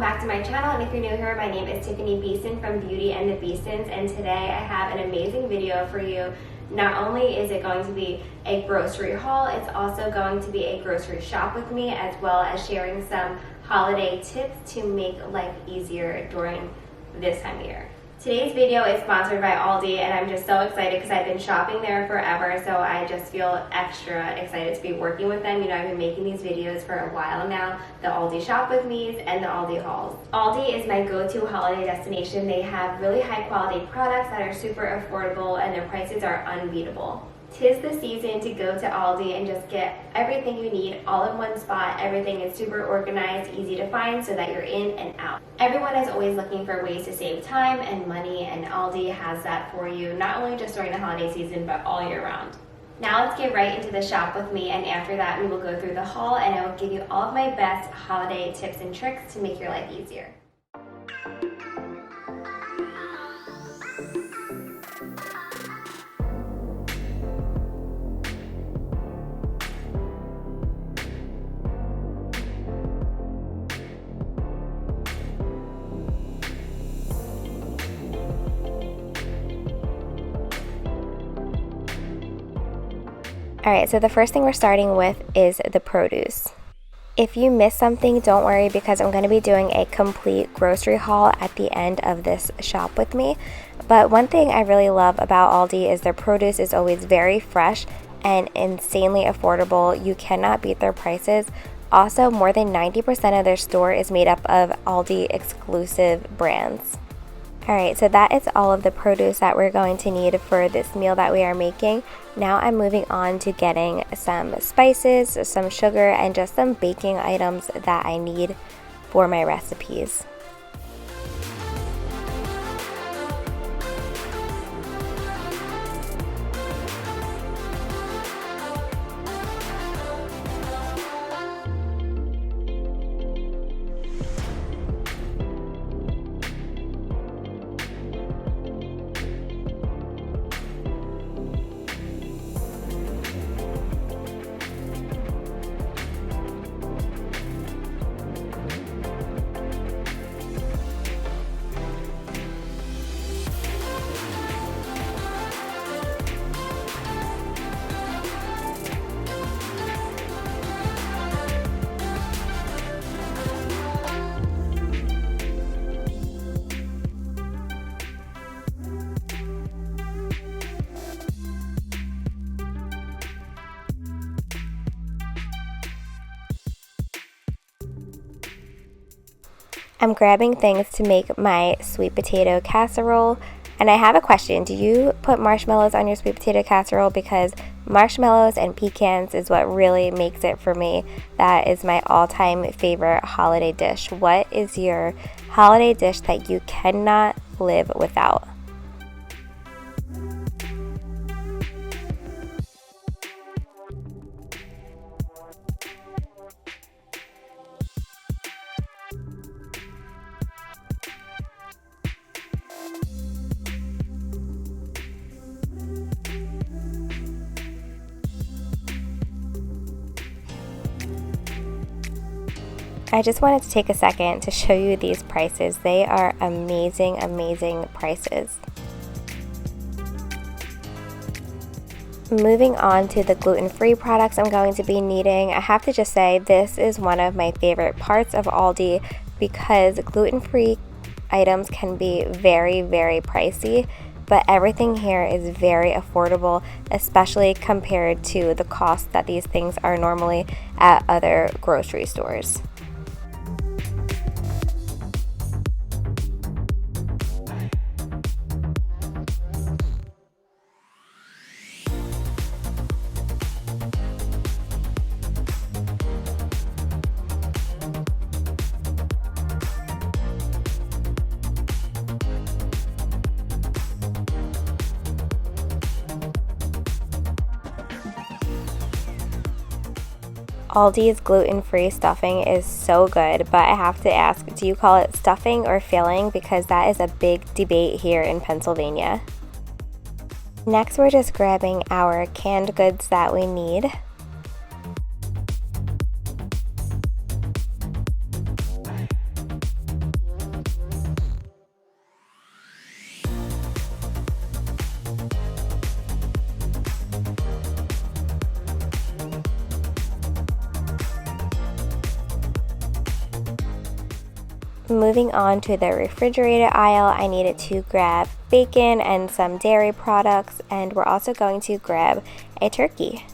back to my channel, and if you're new here, my name is Tiffany Beaston from Beauty and the Beastons, and today I have an amazing video for you. Not only is it going to be a grocery haul, it's also going to be a grocery shop with me, as well as sharing some holiday tips to make life easier during this time of year. Today's video is sponsored by Aldi, and I'm just so excited because I've been shopping there forever, so I just feel extra excited to be working with them. You know, I've been making these videos for a while now, the Aldi Shop With Me's and the Aldi hauls. Aldi is my go-to holiday destination. They have really high quality products that are super affordable, and their prices are unbeatable. 'Tis the season to go to Aldi and just get everything you need all in one spot. Everything is super organized, easy to find, so that you're in and out. Everyone is always looking for ways to save time and money, and Aldi has that for you, not only just during the holiday season, but all year round. Now let's get right into the shop with me, and after that we will go through the haul, and I will give you all of my best holiday tips and tricks to make your life easier. Alright, so the first thing we're starting with is the produce. If you miss something, don't worry, because I'm going to be doing a complete grocery haul at the end of this shop with me. But one thing I really love about Aldi is their produce is always very fresh and insanely affordable. You cannot beat their prices. Also, more than 90% of their store is made up of Aldi exclusive brands. Alright, so that is all of the produce that we're going to need for this meal that we are making. Now I'm moving on to getting some spices, some sugar, and just some baking items that I need for my recipes. I'm grabbing things to make my sweet potato casserole, and I have a question. Do you put marshmallows on your sweet potato casserole? Because marshmallows and pecans is what really makes it for me. That is my all-time favorite holiday dish. What is your holiday dish that you cannot live without? I just wanted to take a second to show you these prices. They are amazing, amazing prices. Moving on to the gluten-free products I'm going to be needing. I have to just say this is one of my favorite parts of Aldi because gluten-free items can be very, very pricey, but everything here is very affordable, especially compared to the cost that these things are normally at other grocery stores. Aldi's gluten-free stuffing is so good, but I have to ask, do you call it stuffing or filling? Because that is a big debate here in Pennsylvania. Next, we're just grabbing our canned goods that we need. Moving on to the refrigerated aisle, I needed to grab bacon and some dairy products, and we're also going to grab a turkey.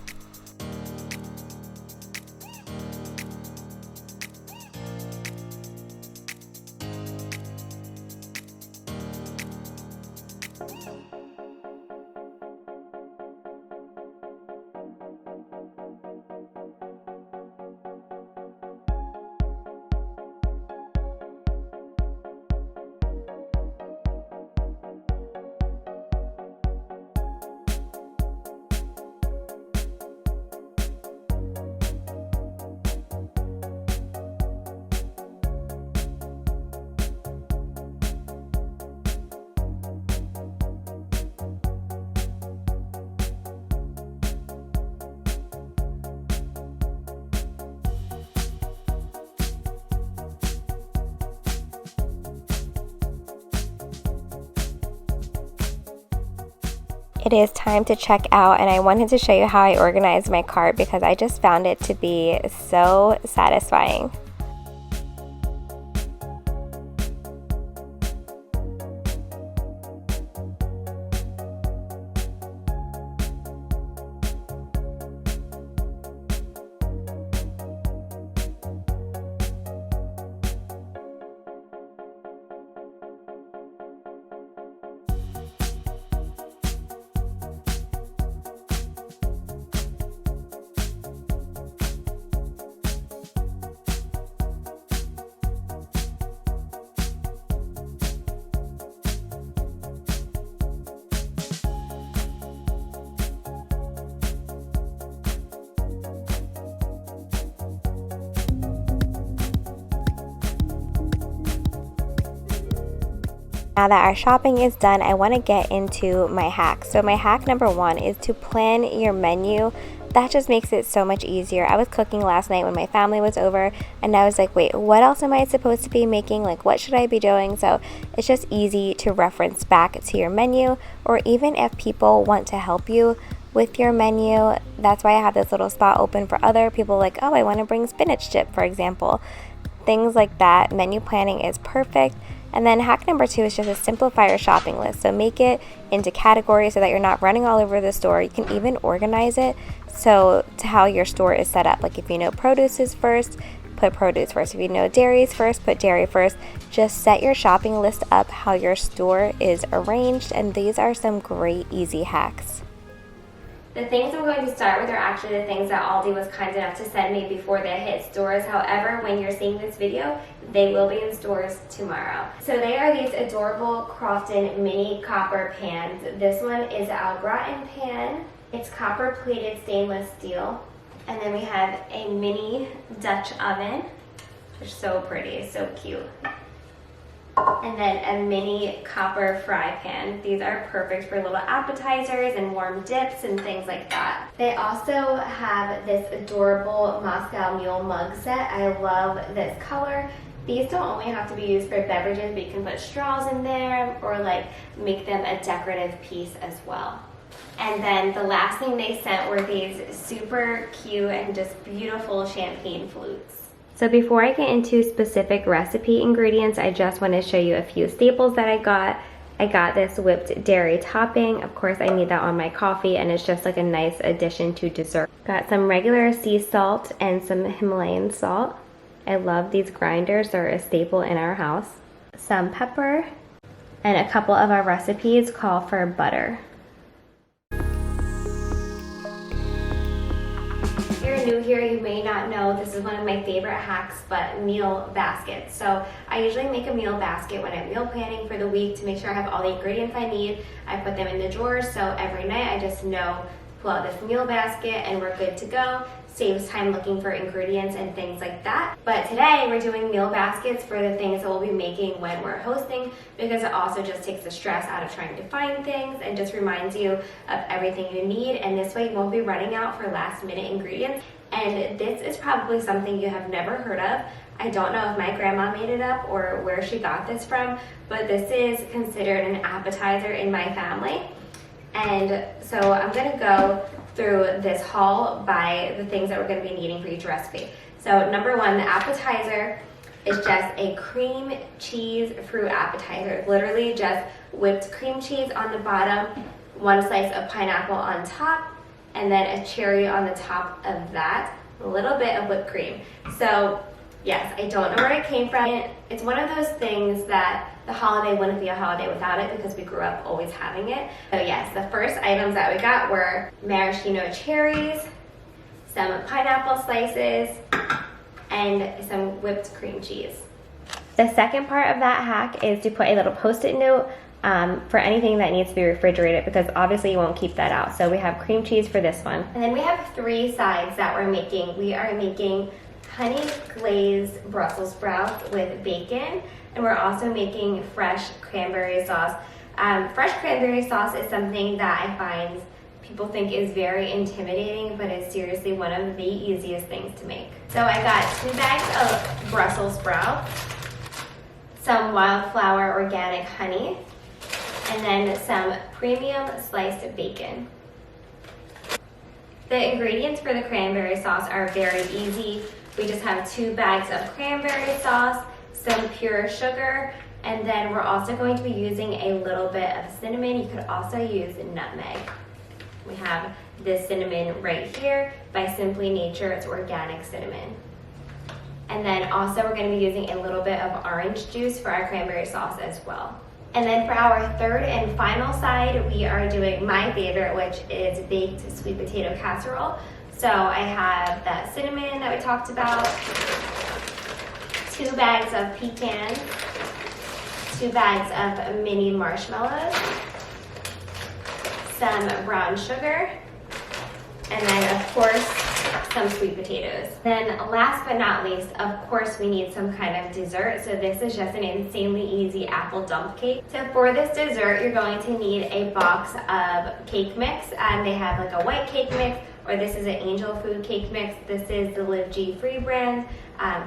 It is time to check out, and I wanted to show you how I organized my cart because I just found it to be so satisfying. Now that our shopping is done, I want to get into my hack. So my hack number one is to plan your menu. That just makes it so much easier. I was cooking last night when my family was over, and I was like, wait, what else am I supposed to be making? Like, what should I be doing? So it's just easy to reference back to your menu, or even if people want to help you with your menu, that's why I have this little spot open for other people, like, oh, I want to bring spinach dip, for example. Things like that. Menu planning is perfect. And then hack number two is just to simplify your shopping list. So make it into categories so that you're not running all over the store. You can even organize it so to how your store is set up. Like if you know produce is first, put produce first. If you know dairy is first, put dairy first. Just set your shopping list up how your store is arranged, and these are some great easy hacks. The things I'm going to start with are actually the things that Aldi was kind enough to send me before they hit stores. However, when you're seeing this video, they will be in stores tomorrow. So they are these adorable Crofton mini copper pans. This one is Au Gratin pan. It's copper plated stainless steel. And then we have a mini Dutch oven. They're so pretty, so cute. And then a mini copper fry pan. These are perfect for little appetizers and warm dips and things like that. They also have this adorable Moscow Mule mug set. I love this color. These don't only have to be used for beverages, but you can put straws in there or like make them a decorative piece as well. And then the last thing they sent were these super cute and just beautiful champagne flutes. So before I get into specific recipe ingredients, I just want to show you a few staples that I got. I got this whipped dairy topping. Of course, I need that on my coffee, and it's just like a nice addition to dessert. Got some regular sea salt and some Himalayan salt. I love these grinders. They're a staple in our house. Some pepper, and a couple of our recipes call for butter. New here, you may not know, this is one of my favorite hacks, but meal baskets. So I usually make a meal basket when I'm meal planning for the week to make sure I have all the ingredients I need. I put them in the drawers, so every night I just know, pull out this meal basket and we're good to go. Saves time looking for ingredients and things like that. But today we're doing meal baskets for the things that we'll be making when we're hosting, because it also just takes the stress out of trying to find things and just reminds you of everything you need, and this way you won't be running out for last minute ingredients. And this is probably something you have never heard of. I don't know if my grandma made it up or where she got this from, but this is considered an appetizer in my family. And so I'm gonna go through this haul by the things that we're gonna be needing for each recipe. So number one, the appetizer is just a cream cheese fruit appetizer. Literally just whipped cream cheese on the bottom, one slice of pineapple on top, and then a cherry on the top of that, a little bit of whipped cream. So yes, I don't know where it came from. It's one of those things that the holiday wouldn't be a holiday without it because we grew up always having it. So yes, the first items that we got were maraschino cherries, some pineapple slices, and some whipped cream cheese. The second part of that hack is to put a little post-it note for anything that needs to be refrigerated, because obviously you won't keep that out. So we have cream cheese for this one. And then we have 3 sides that we're making. We are making honey glazed Brussels sprouts with bacon, and we're also making fresh cranberry sauce. Fresh cranberry sauce is something that I find people think is very intimidating, but it's seriously one of the easiest things to make. So I got 2 bags of Brussels sprouts, some wildflower organic honey, and then some premium sliced bacon. The ingredients for the cranberry sauce are very easy. We just have 2 bags of cranberry sauce, some pure sugar, and then we're also going to be using a little bit of cinnamon. You could also use nutmeg. We have this cinnamon right here by Simply Nature. It's organic cinnamon. And then also we're going to be using a little bit of orange juice for our cranberry sauce as well. And then for our third and final side, we are doing my favorite, which is baked sweet potato casserole. So I have that cinnamon that we talked about, 2 bags of pecans, 2 bags of mini marshmallows, some brown sugar, and then of course some sweet potatoes. Then last but not least, of course we need some kind of dessert. So this is just an insanely easy apple dump cake. So for this dessert, you're going to need a box of cake mix. They have like a white cake mix, or this is an Angel Food cake mix. This is the Live G-Free brand.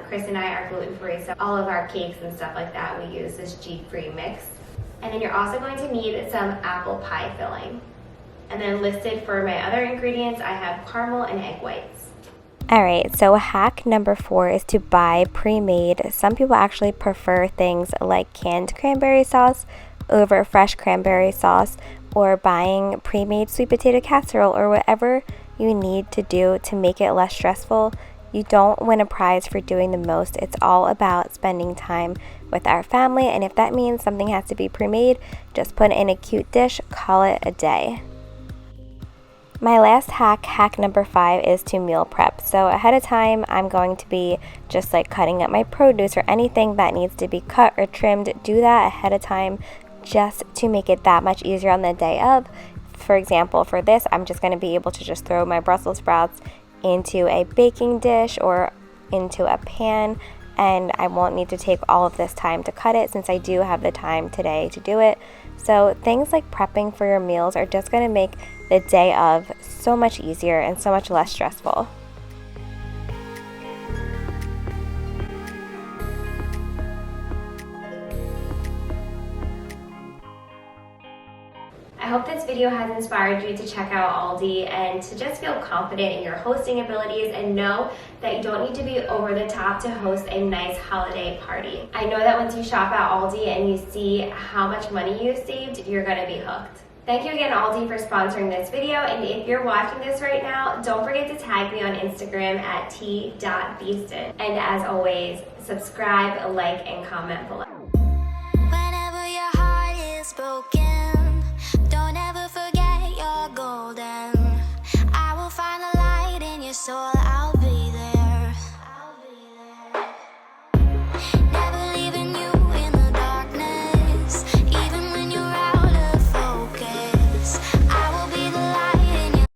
Chris and I are gluten-free, so all of our cakes and stuff like that, we use this G-Free mix. And then you're also going to need some apple pie filling. And then listed for my other ingredients, I have caramel and egg whites. Alright, so hack number 4 is to buy pre-made. Some people actually prefer things like canned cranberry sauce over fresh cranberry sauce, or buying pre-made sweet potato casserole, or whatever you need to do to make it less stressful. You don't win a prize for doing the most. It's all about spending time with our family, and if that means something has to be pre-made, just put it in a cute dish, call it a day. My last hack number 5, is to meal prep. So ahead of time, I'm going to be just like cutting up my produce or anything that needs to be cut or trimmed. Do that ahead of time just to make it that much easier on the day of. For example, for this, I'm just going to be able to just throw my Brussels sprouts into a baking dish or into a pan, and I won't need to take all of this time to cut it since I do have the time today to do it. So things like prepping for your meals are just going to make the day of so much easier and so much less stressful. I hope this video has inspired you to check out Aldi and to just feel confident in your hosting abilities and know that you don't need to be over the top to host a nice holiday party. I know that once you shop at Aldi and you see how much money you saved, you're going to be hooked. Thank you again, Aldi, for sponsoring this video, and if you're watching this right now, don't forget to tag me on Instagram at t.beaston. And as always, subscribe, like, and comment below. Whenever your heart is broken,